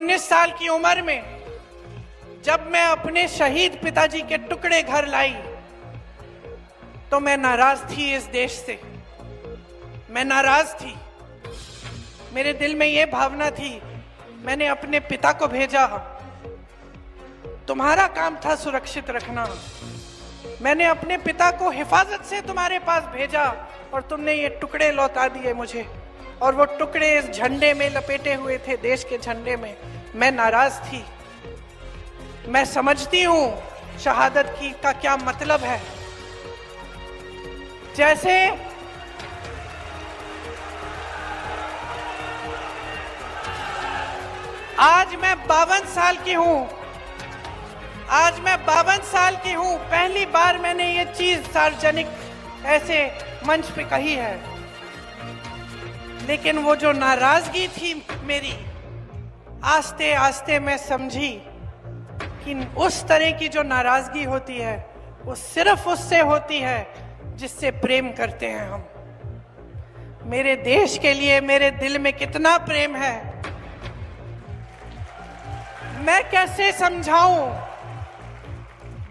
19 साल की उम्र में जब मैं अपने शहीद पिताजी के टुकड़े घर लाई तो मैं नाराज थी इस देश से। मैं नाराज थी। मेरे दिल में यह भावना थी, मैंने अपने पिता को भेजा, तुम्हारा काम था सुरक्षित रखना। मैंने अपने पिता को हिफाजत से तुम्हारे पास भेजा और तुमने ये टुकड़े लौटा दिए मुझे, और वो टुकड़े इस झंडे में लपेटे हुए थे, देश के झंडे में। मैं नाराज थी। मैं समझती हूं शहादत की का क्या मतलब है। जैसे आज मैं 52 साल की हूं, आज मैं 52 साल की हूं, पहली बार मैंने ये चीज सार्वजनिक ऐसे मंच पे कही है। लेकिन वो जो नाराजगी थी मेरी, आस्ते आस्ते मैं समझी कि उस तरह की जो नाराजगी होती है वो सिर्फ उससे होती है जिससे प्रेम करते हैं हम। मेरे देश के लिए मेरे दिल में कितना प्रेम है, मैं कैसे समझाऊं।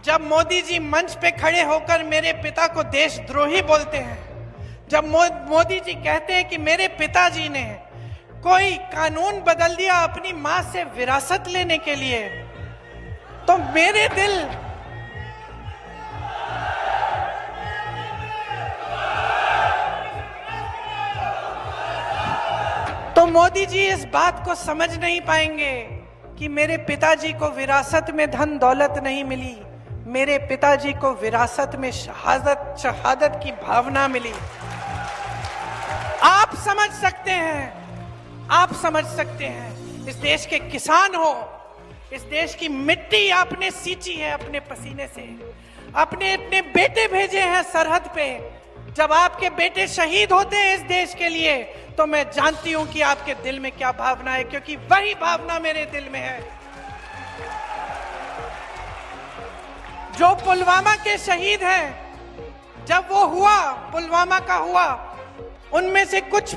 जब मोदी जी मंच पे खड़े होकर मेरे पिता को देशद्रोही बोलते हैं, जब मोदी जी कहते हैं कि मेरे पिताजी ने कोई कानून बदल दिया अपनी मां से विरासत लेने के लिए, तो मेरे दिल तो मोदी जी इस बात को समझ नहीं पाएंगे कि मेरे पिताजी को विरासत में धन दौलत नहीं मिली, मेरे पिताजी को विरासत में शहादत की भावना मिली। आप समझ सकते हैं, आप समझ सकते हैं। इस देश के किसान हो, इस देश की मिट्टी आपने सींची है अपने पसीने से, अपने बेटे भेजे हैं सरहद पे। जब आपके बेटे शहीद होते हैं इस देश के लिए, तो मैं जानती हूं कि आपके दिल में क्या भावना है, क्योंकि वही भावना मेरे दिल में है। जो पुलवामा के शहीद हैं, जब वो हुआ, पुलवामा का हुआ, उनमें से कुछ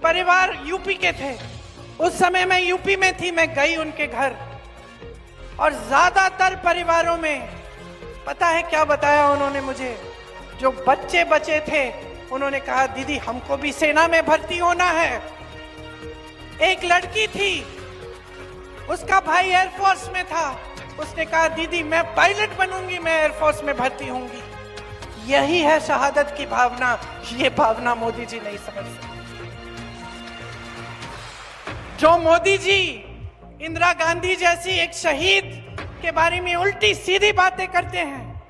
परिवार यूपी के थे। उस समय मैं यूपी में थी, मैं गई उनके घर, और ज्यादातर परिवारों में पता है क्या बताया उन्होंने मुझे? जो बच्चे बचे थे उन्होंने कहा, दीदी हमको भी सेना में भर्ती होना है। एक लड़की थी, उसका भाई एयरफोर्स में था, उसने कहा दीदी मैं पायलट बनूंगी, मैं एयरफोर्स में भर्ती होंगी। यही है शहादत की भावना। ये भावना मोदी जी नहीं समझ सकते। जो मोदी जी इंदिरा गांधी जैसी एक शहीद के बारे में उल्टी सीधी बातें करते हैं,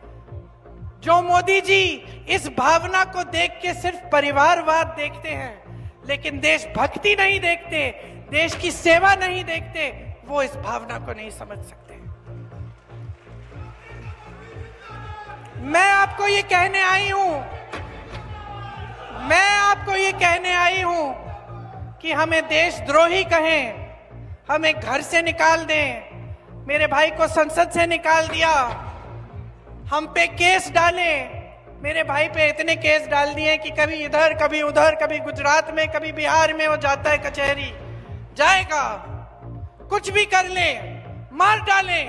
जो मोदी जी इस भावना को देख के सिर्फ परिवारवाद देखते हैं लेकिन देशभक्ति नहीं देखते, देश की सेवा नहीं देखते, वो इस भावना को नहीं समझ सकते। मैं आपको ये कहने आई हूं, मैं आपको ये कहने आई हूं कि हमें देशद्रोही कहें, हमें घर से निकाल दें, मेरे भाई को संसद से निकाल दिया, हम पे केस डाले। मेरे भाई पे इतने केस डाल दिए कि कभी इधर कभी उधर, कभी गुजरात में कभी बिहार में वो जाता है कचहरी, जाएगा, कुछ भी कर ले, मार डाले,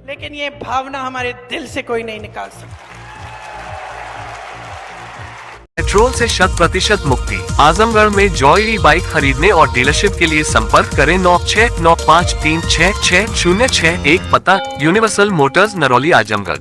लेकिन ये भावना हमारे दिल से कोई नहीं निकाल सकता। पेट्रोल से 100% मुक्ति। आजमगढ़ में जॉय ई बाइक खरीदने और डीलरशिप के लिए संपर्क करें 9695366061। पता यूनिवर्सल मोटर्स, नरौली, आजमगढ़।